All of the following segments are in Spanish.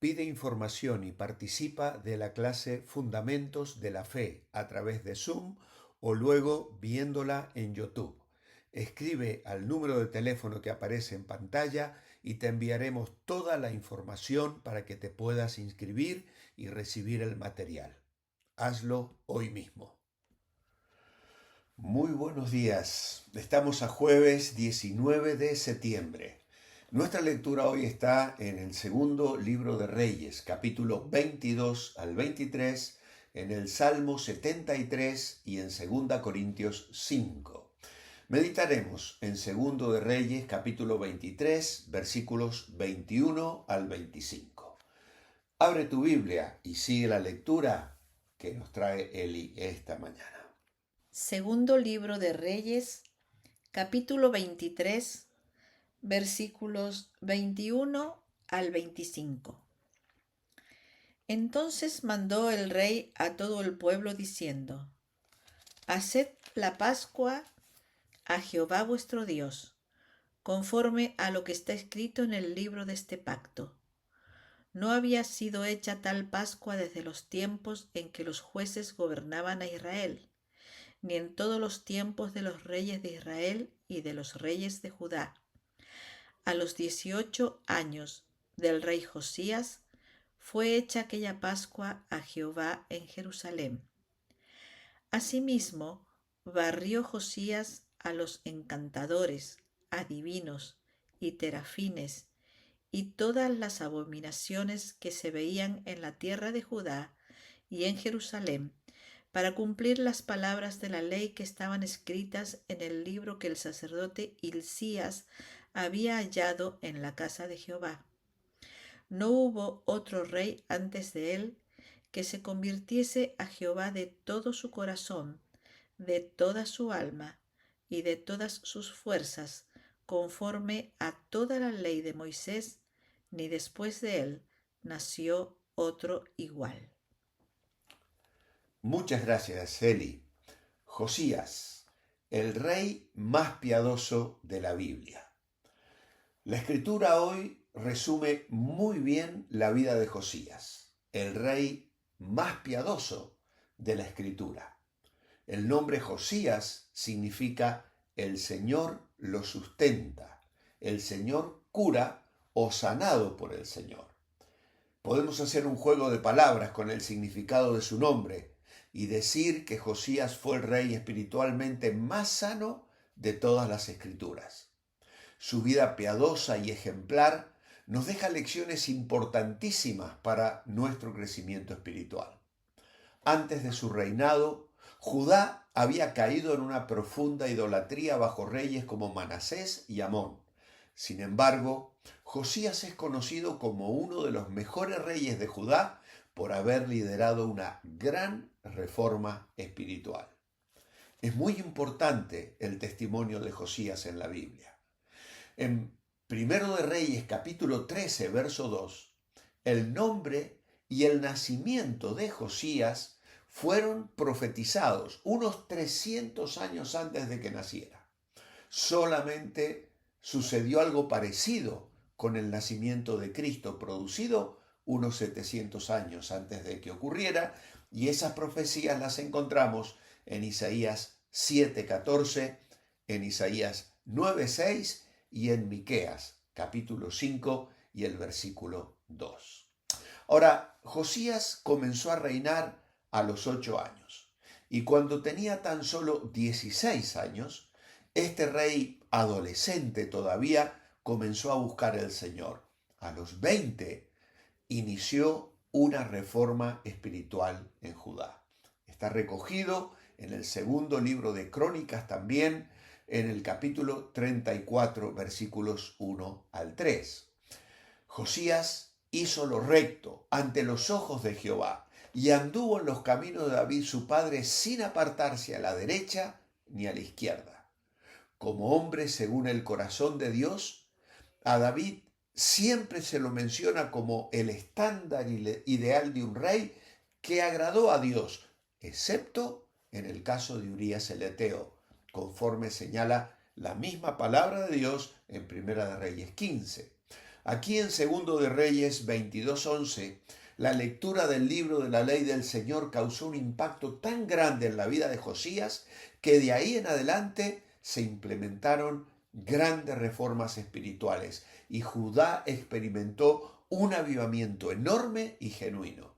Pide información y participa de la clase Fundamentos de la Fe a través de Zoom o luego viéndola en YouTube. Escribe al número de teléfono que aparece en pantalla y te enviaremos toda la información para que te puedas inscribir y recibir el material. Hazlo hoy mismo. Muy buenos días. Estamos a jueves 19 de septiembre. Nuestra lectura hoy está en el segundo libro de Reyes, capítulo 22 al 23, en el Salmo 73 y en 2 Corintios 5. Meditaremos en segundo de Reyes, capítulo 23, versículos 21 al 25. Abre tu Biblia y sigue la lectura que nos trae Eli esta mañana. Segundo libro de Reyes, capítulo 23, versículos 21 al 25. Entonces mandó el rey a todo el pueblo diciendo: Haced la Pascua a Jehová vuestro Dios, conforme a lo que está escrito en el libro de este pacto. No había sido hecha tal Pascua desde los tiempos en que los jueces gobernaban a Israel, ni en todos los tiempos de los reyes de Israel y de los reyes de Judá. A los 18 años del rey Josías fue hecha aquella Pascua a Jehová en Jerusalén. Asimismo, barrió Josías a los encantadores, adivinos y terafines y todas las abominaciones que se veían en la tierra de Judá y en Jerusalén, para cumplir las palabras de la ley que estaban escritas en el libro que el sacerdote Hilcías había hallado en la casa de Jehová. No hubo otro rey antes de él que se convirtiese a Jehová de todo su corazón, de toda su alma y de todas sus fuerzas, conforme a toda la ley de Moisés, ni después de él nació otro igual. Muchas gracias, Eli. Josías, el rey más piadoso de la Biblia. La escritura hoy resume muy bien la vida de Josías, el rey más piadoso de la escritura. El nombre Josías significa el Señor lo sustenta, el Señor cura o sanado por el Señor. Podemos hacer un juego de palabras con el significado de su nombre y decir que Josías fue el rey espiritualmente más sano de todas las escrituras. Su vida piadosa y ejemplar nos deja lecciones importantísimas para nuestro crecimiento espiritual. Antes de su reinado, Judá había caído en una profunda idolatría bajo reyes como Manasés y Amón. Sin embargo, Josías es conocido como uno de los mejores reyes de Judá por haber liderado una gran reforma espiritual. Es muy importante el testimonio de Josías en la Biblia. En Primero de Reyes, capítulo 13, verso 2, el nombre y el nacimiento de Josías fueron profetizados unos 300 años antes de que naciera. Solamente sucedió algo parecido con el nacimiento de Cristo, producido unos 700 años antes de que ocurriera, y esas profecías las encontramos en Isaías 7:14, en Isaías 9:6 y en Miqueas, capítulo 5 y el versículo 2. Ahora, Josías comenzó a reinar a los 8 años, y cuando tenía tan solo 16 años, este rey adolescente todavía comenzó a buscar al Señor. A los 20 inició una reforma espiritual en Judá. Está recogido en el segundo libro de Crónicas también, en el capítulo 34, versículos 1 al 3. Josías hizo lo recto ante los ojos de Jehová y anduvo en los caminos de David su padre sin apartarse a la derecha ni a la izquierda. Como hombre según el corazón de Dios, a David siempre se lo menciona como el estándar ideal de un rey que agradó a Dios, excepto en el caso de Urías el Eteo, conforme señala la misma palabra de Dios en Primera de Reyes 15. Aquí en Segundo de Reyes 22:11, la lectura del libro de la ley del Señor causó un impacto tan grande en la vida de Josías que de ahí en adelante se implementaron grandes reformas espirituales y Judá experimentó un avivamiento enorme y genuino.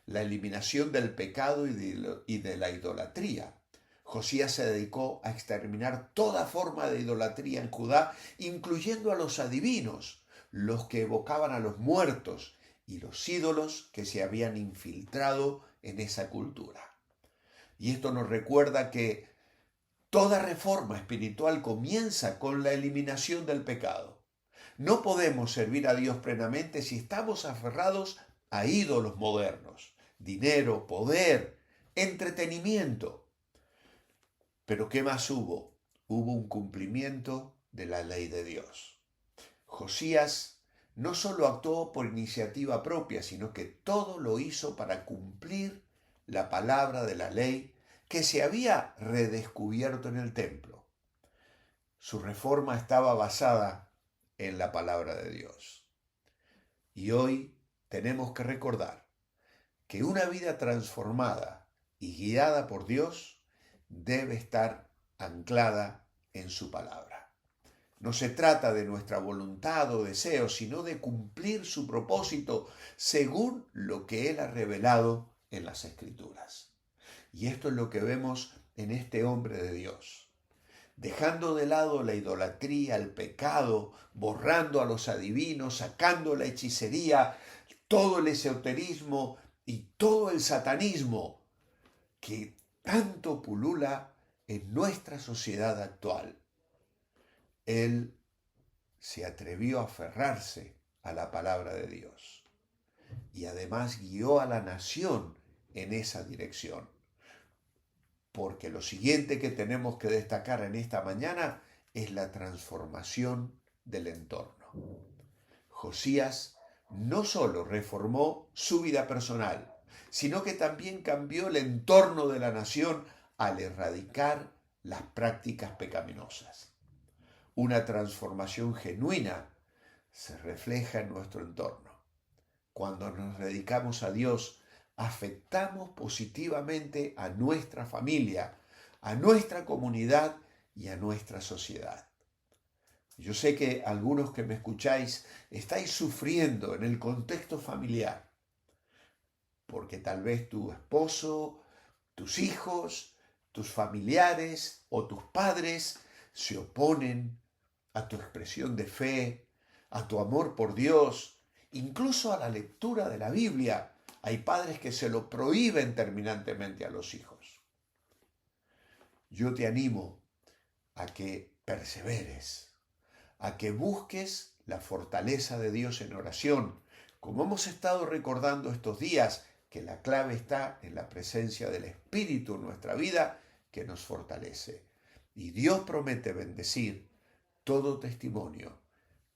La eliminación del pecado y de la idolatría. Josías se dedicó a exterminar toda forma de idolatría en Judá, incluyendo a los adivinos, los que evocaban a los muertos y los ídolos que se habían infiltrado en esa cultura. Y esto nos recuerda que toda reforma espiritual comienza con la eliminación del pecado. No podemos servir a Dios plenamente si estamos aferrados a ídolos modernos, dinero, poder, entretenimiento. Pero ¿qué más hubo? Hubo un cumplimiento de la ley de Dios. Josías no solo actuó por iniciativa propia, sino que todo lo hizo para cumplir la palabra de la ley que se había redescubierto en el templo. Su reforma estaba basada en la palabra de Dios. Y hoy tenemos que recordar que una vida transformada y guiada por Dios debe estar anclada en su palabra. No se trata de nuestra voluntad o deseo, sino de cumplir su propósito según lo que Él ha revelado en las Escrituras. Y esto es lo que vemos en este hombre de Dios. Dejando de lado la idolatría, el pecado, borrando a los adivinos, sacando la hechicería, todo el esoterismo y todo el satanismo que tanto pulula en nuestra sociedad actual. Él se atrevió a aferrarse a la palabra de Dios y además guió a la nación en esa dirección. Porque lo siguiente que tenemos que destacar en esta mañana es la transformación del entorno. Josías no solo reformó su vida personal, sino que también cambió el entorno de la nación al erradicar las prácticas pecaminosas. Una transformación genuina se refleja en nuestro entorno. Cuando nos dedicamos a Dios, afectamos positivamente a nuestra familia, a nuestra comunidad y a nuestra sociedad. Yo sé que algunos que me escucháis estáis sufriendo en el contexto familiar, porque tal vez tu esposo, tus hijos, tus familiares o tus padres se oponen a tu expresión de fe, a tu amor por Dios, incluso a la lectura de la Biblia. Hay padres que se lo prohíben terminantemente a los hijos. Yo te animo a que perseveres, a que busques la fortaleza de Dios en oración, como hemos estado recordando estos días, que la clave está en la presencia del Espíritu en nuestra vida que nos fortalece. Y Dios promete bendecir todo testimonio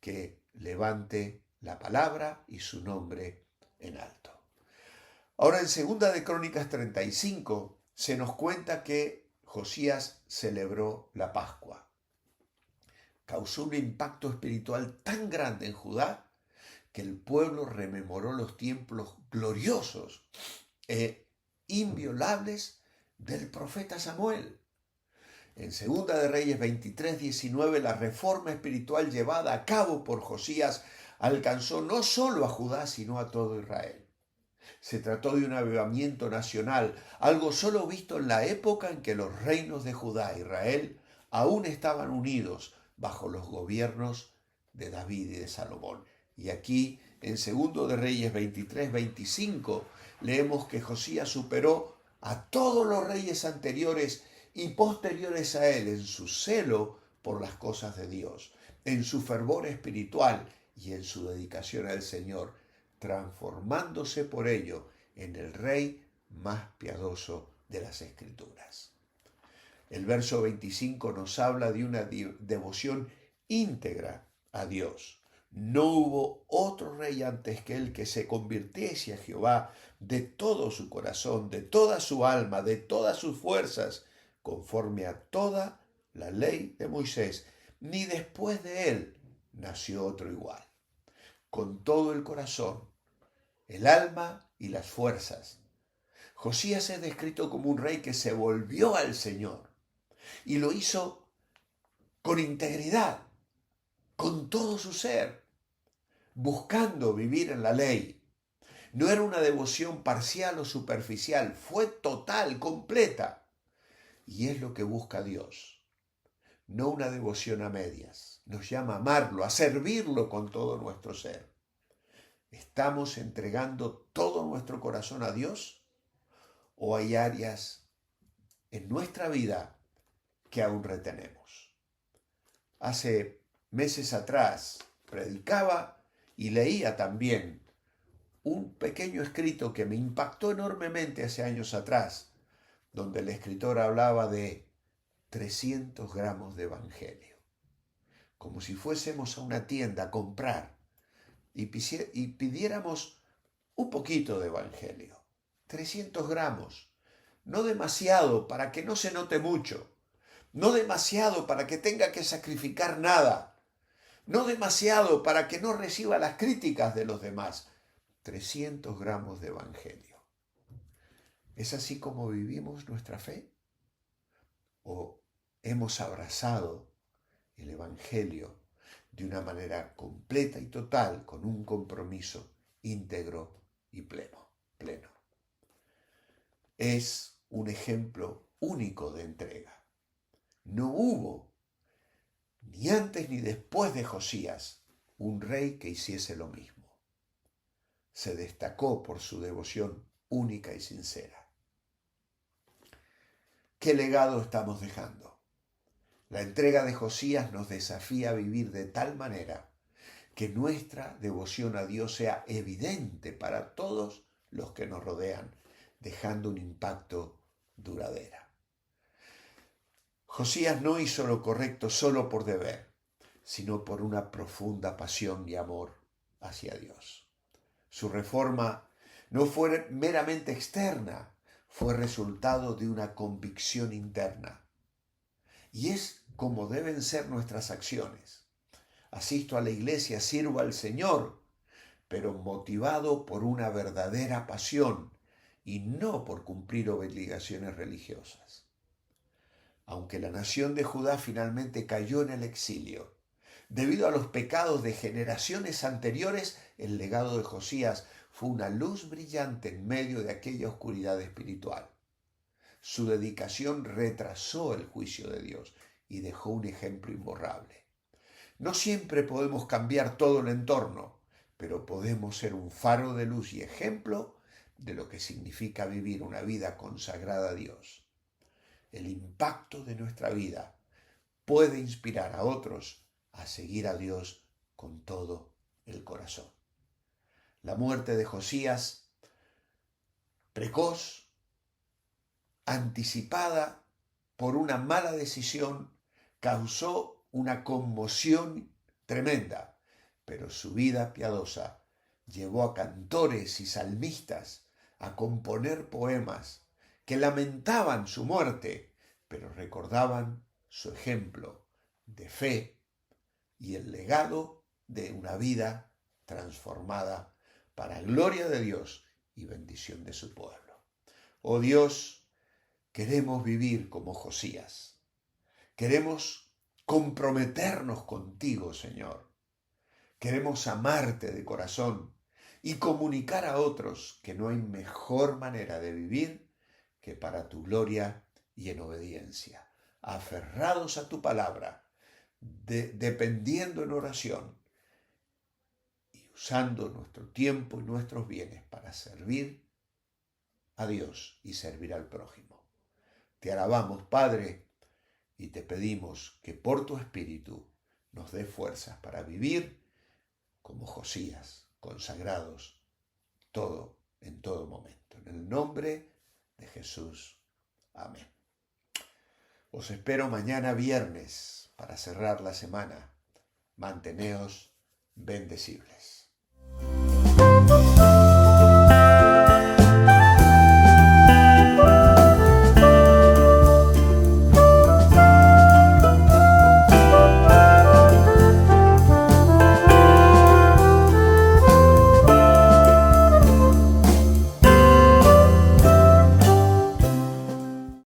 que levante la palabra y su nombre en alto. Ahora en 2 de Crónicas 35 se nos cuenta que Josías celebró la Pascua. Causó un impacto espiritual tan grande en Judá que el pueblo rememoró los tiempos gloriosos e inviolables del profeta Samuel. En 2 de Reyes 23:19, la reforma espiritual llevada a cabo por Josías alcanzó no solo a Judá, sino a todo Israel. Se trató de un avivamiento nacional, algo solo visto en la época en que los reinos de Judá e Israel aún estaban unidos bajo los gobiernos de David y de Salomón. Y aquí, en 2 de Reyes 23:25, leemos que Josías superó a todos los reyes anteriores y posteriores a él en su celo por las cosas de Dios, en su fervor espiritual y en su dedicación al Señor, transformándose por ello en el rey más piadoso de las Escrituras. El verso 25 nos habla de una devoción íntegra a Dios. No hubo otro rey antes que él que se convirtiese a Jehová de todo su corazón, de toda su alma, de todas sus fuerzas, conforme a toda la ley de Moisés, ni después de él nació otro igual. con todo el corazón, el alma y las fuerzas. Josías es descrito como un rey que se volvió al Señor y lo hizo con integridad, con todo su ser, buscando vivir en la ley. No era una devoción parcial o superficial, fue total, completa. Y es lo que busca Dios, no una devoción a medias. Nos llama a amarlo, a servirlo con todo nuestro ser. ¿Estamos entregando todo nuestro corazón a Dios o hay áreas en nuestra vida que aún retenemos? Hace meses atrás predicaba y leía también un pequeño escrito que me impactó enormemente hace años atrás, donde el escritor hablaba de 300 gramos de evangelio, como si fuésemos a una tienda a comprar y pidiéramos un poquito de evangelio, 300 gramos, no demasiado para que no se note mucho, no demasiado para que tenga que sacrificar nada, no demasiado para que no reciba las críticas de los demás, 300 gramos de evangelio. ¿Es así como vivimos nuestra fe? ¿O hemos abrazado el evangelio de una manera completa y total, con un compromiso íntegro y pleno? Es un ejemplo único de entrega. No hubo, ni antes ni después de Josías, un rey que hiciese lo mismo. Se destacó por su devoción única y sincera. ¿Qué legado estamos dejando? La entrega de Josías nos desafía a vivir de tal manera que nuestra devoción a Dios sea evidente para todos los que nos rodean, dejando un impacto duradero. Josías no hizo lo correcto solo por deber, sino por una profunda pasión y amor hacia Dios. Su reforma no fue meramente externa, fue resultado de una convicción interna. Y es como deben ser nuestras acciones. Asisto a la iglesia, sirvo al Señor, pero motivado por una verdadera pasión y no por cumplir obligaciones religiosas. Aunque la nación de Judá finalmente cayó en el exilio, debido a los pecados de generaciones anteriores, el legado de Josías fue una luz brillante en medio de aquella oscuridad espiritual. Su dedicación retrasó el juicio de Dios y dejó un ejemplo imborrable. No siempre podemos cambiar todo el entorno, pero podemos ser un faro de luz y ejemplo de lo que significa vivir una vida consagrada a Dios. El impacto de nuestra vida puede inspirar a otros a seguir a Dios con todo el corazón. La muerte de Josías, precoz, anticipada por una mala decisión, causó una conmoción tremenda, pero su vida piadosa llevó a cantores y salmistas a componer poemas que lamentaban su muerte, pero recordaban su ejemplo de fe y el legado de una vida transformada para gloria de Dios y bendición de su pueblo. Oh Dios, queremos vivir como Josías. Queremos comprometernos contigo, Señor. Queremos amarte de corazón y comunicar a otros que no hay mejor manera de vivir que para tu gloria y en obediencia, aferrados a tu palabra, dependiendo en oración y usando nuestro tiempo y nuestros bienes para servir a Dios y servir al prójimo. Te alabamos, Padre, y te pedimos que por tu Espíritu nos dé fuerzas para vivir como Josías, consagrados en todo momento. En el nombre de Jesús. Amén. Os espero mañana viernes para cerrar la semana. Manteneos bendecibles.